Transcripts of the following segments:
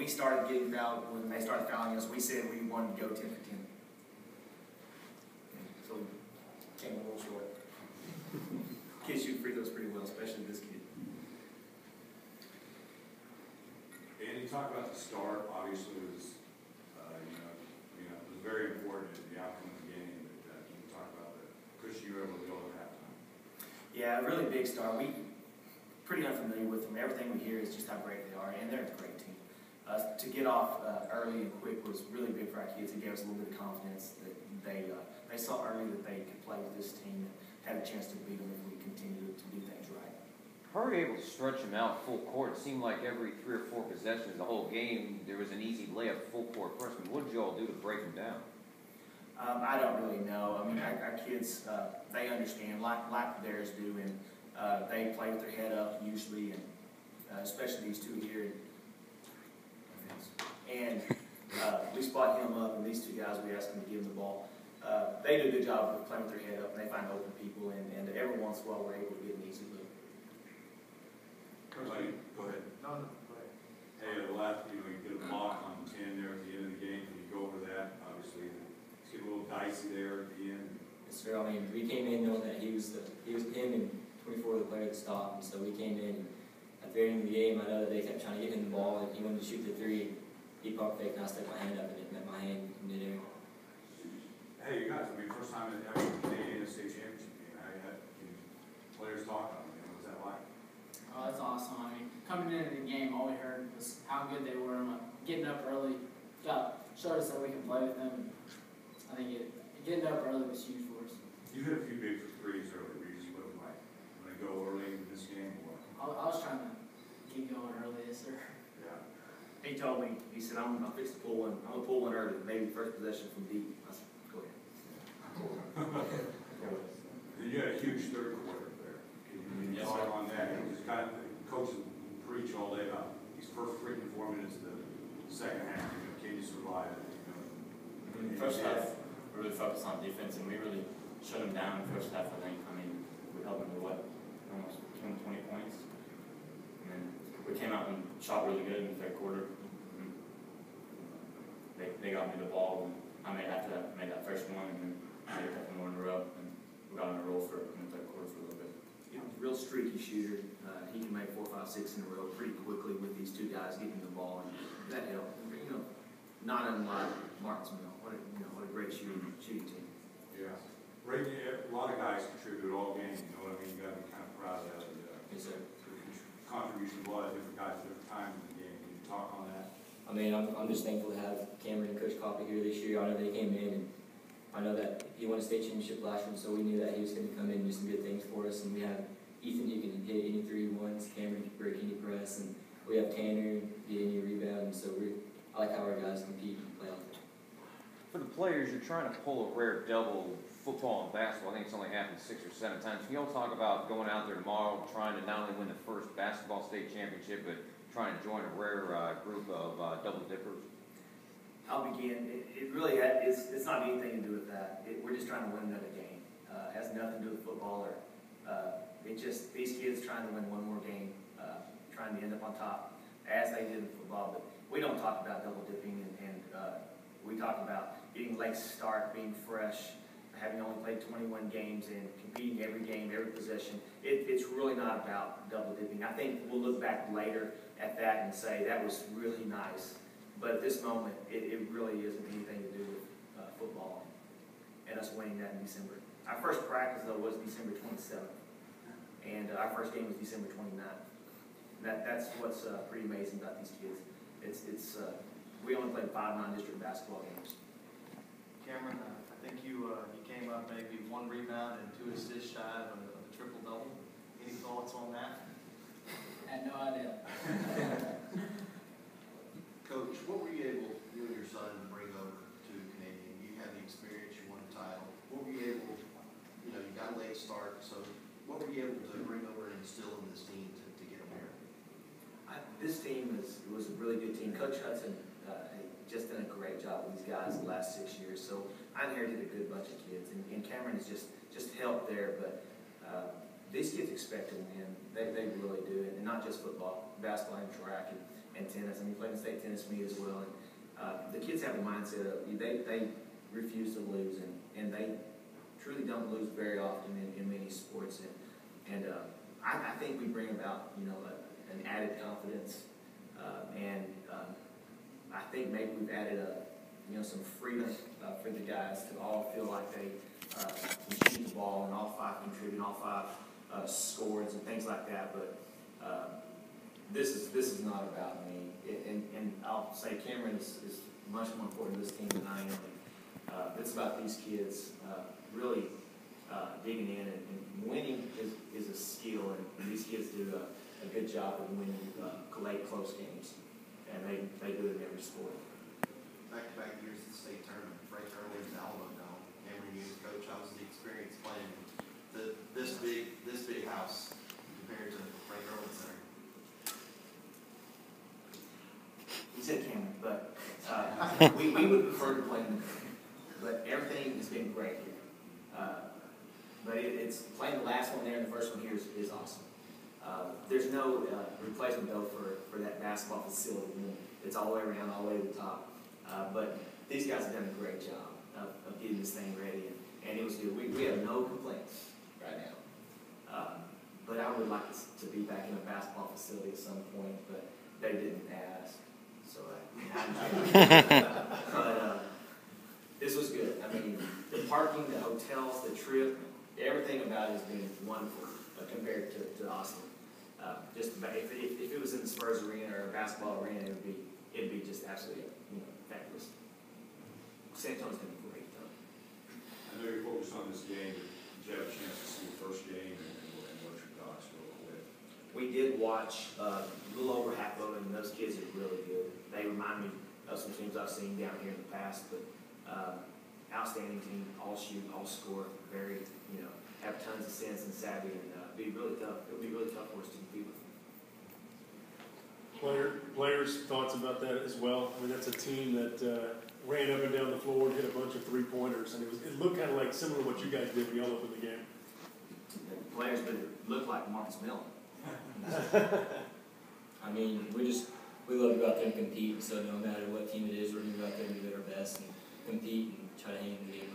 we started getting fouled, when they started fouling us, we said we wanted to go 10 for 10. So we came a little short. Kids shoot free throws pretty well, especially this kid. And you talk about the start, obviously it was, it was very important in the outcome of the game. But you can talk about the cushion you were able to go at halftime. Yeah, a really big start. We pretty unfamiliar with them. Everything we hear is just how great they are, and they're a great team. To get off early and quick was really big for our kids. It gave us a little bit of confidence that they saw early that they could play with this team and had a chance to beat them if we continue to do things right. How were you able to stretch them out full court? It seemed like every 3 or 4 possessions, the whole game, there was an easy layup, full court press. What did you all do to break them down? I don't really know. I mean, our kids, they understand, like theirs do, and they play with their head up usually, and especially these two here. And we spot him up, and these two guys, we ask them to give him the ball. They do a good job of playing with their head up, and they find open people, and every once in a while we're able to get an easy look. Go ahead. No, go ahead. Hey, at the left, you get a block on 10 there at the end of the game. Can you go over that? Obviously, it's getting a little dicey there at the end. Yes, sir. I mean, we came in knowing that he was him and 24 the player to stop, and so we came in. At the very end of the game, I know that they kept trying to get him the ball, and he wanted to shoot the 3. He pump fake, and I stuck my hand up, and it met my hand in midair. Hey, you guys, first time ever in the Canadian state championship game. Players talking on it. What's that like? Oh, that's awesome. I mean, coming into the game, all we heard was how good they were. And getting up early showed us that we can play with them. And I think getting up early was huge for us. You hit a few big threes early. What was it like? When they go early in this game? I was trying to get going early, yes, sir. Yeah. He told me, he said, I'm fixing to pull one. I'm going to pull one early, maybe first possession from deep. I said, go ahead. And you had a huge third quarter there. Can you talk on that? It was kind of, coaches preach all day about these first 3 to 4 minutes of the second half. Can you survive it? In the first half, we really focused on defense, and we really shut them down in the first half, I think. I mean, we held them to almost 20 points. And then we came out and shot really good in the third quarter. They got me the ball, and I made that first one, and then I made a couple more in a row, and we got on a roll in the third quarter for a little bit. He's a real streaky shooter. He can make 4, 5, 6 in a row pretty quickly with these two guys getting the ball, and that helped. Not unlike Martinsville. What a great shooting team. Yeah. Right, a lot of guys contribute all game. You know what I mean? You got to be kind of proud of that. Yes, sir. Contribution of a lot of different guys at different times in the game. Can you talk on that? I mean, I'm just thankful to have Cameron and Coach Coffey here this year. I know they came in, and I know that he won a state championship last year, so we knew that he was going to come in and do some good things for us. And we have Ethan who can hit any 3 ones, Cameron can break any press, and we have Tanner get any rebound. And so I like how our guys compete and play out there. For the players, you're trying to pull a rare double. Football and basketball, I think it's only happened 6 or 7 times. Can you all talk about going out there tomorrow, trying to not only win the first basketball state championship, but trying to join a rare group of double dippers? I'll begin. It really it's not anything to do with that. We're just trying to win another game. It has nothing to do with football. It just these kids trying to win one more game, trying to end up on top, as they did in football. But we don't talk about double dipping, and we talk about getting late start, being fresh, having only played 21 games and competing every game, every possession. It's really not about double dipping. I think we'll look back later at that and say that was really nice. But at this moment, it really isn't anything to do with football and us winning that in December. Our first practice, though, was December 27th. And our first game was December 29th. That's what's pretty amazing about these kids. We only played 5 non-district basketball games. Cameron, I think you came up maybe 1 rebound and 2 assists shy of a triple-double. Any thoughts on that? I had no idea. Coach, what were you able, you and your son, to bring over to Canadian? You had the experience, you won a title. What were you able, you got a late start, so what were you able to bring over and instill in this team to get them here? This team was a really good team. Coach Hudson just done a great job with these guys the last 6 years. So I inherited a good bunch of kids, and Cameron has just helped there. But these kids expect to win. They really do, and not just football, basketball and track and tennis. I mean, playing the state tennis meet as well. And the kids have a mindset of they refuse to lose, and they truly don't lose very often in many sports. And I think we bring about an added confidence, and I think maybe we've added some freedom for the guys to all feel like they can shoot the ball and all five contribute, all five scores and things like that. But this is not about me, and I'll say Cameron is much more important to this team than I am. It's about these kids really digging in, and winning is a skill, and these kids do a good job of winning late close games, and they do it in every sport. Back-to-back years at the state tournament, Frank Irwin's Alamo Dome. Cameron, you as coach, how was the experience playing this big house compared to Frank Irwin Center? He said Cameron, but we would prefer to play in the but everything has been great here. But it's playing the last one there and the first one here is awesome. There's no replacement though for that basketball facility. It's all the way around, all the way to the top. But these guys have done a great job of getting this thing ready, and it was good. We have no complaints right now. But I would like to be back in a basketball facility at some point, but they didn't ask. So but this was good. I mean, the parking, the hotels, the trip, everything about it has been wonderful compared to Austin. Just about, if it was in the Spurs arena or a basketball arena, it'd be just absolutely fabulous. San Antonio's gonna be great though. I know you're focused on this game, but did you have a chance to see the first game and what's your thoughts real quick? We did watch a little over half of it, and those kids are really good. They remind me of some teams I've seen down here in the past, but outstanding team, all shoot, all score, very, have tons of sense and savvy, and be really tough. It'll be really tough for us to compete with them. Players' thoughts about that as well. I mean, that's a team that ran up and down the floor and hit a bunch of three-pointers, and it looked kind of like similar to what you guys did when y'all opened the game. The players better look like Marcus Mellon. I mean, we love to go out there and compete. So no matter what team it is, we're going to go out there and do our best and compete and try to hang in the game.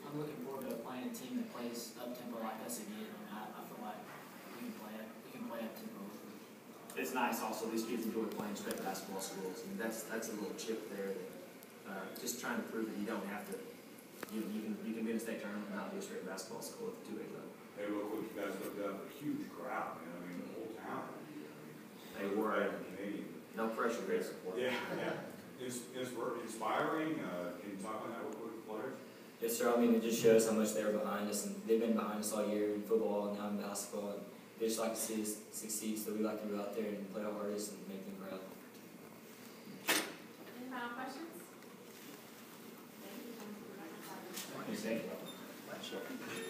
I'm looking forward to playing a team that plays up tempo like us again. I feel like we can play up tempo. It's nice also. These kids enjoy playing straight basketball schools, and that's a little chip there. That, just trying to prove that you don't have to. You can be in a state tournament and not be a straight basketball school at the 2A level. Hey, real quick, you guys looked up a huge crowd, man. I mean, the whole town. They were. No pressure, great support. Yeah. Inspiring. Can you talk on that real quick, players? Yes, sir. I mean, it just shows how much they're behind us, and they've been behind us all year in football and now in basketball. And they just like to see us succeed, so we like to go out there and play our hardest and make them proud. Any final questions? Thank you. Thank you.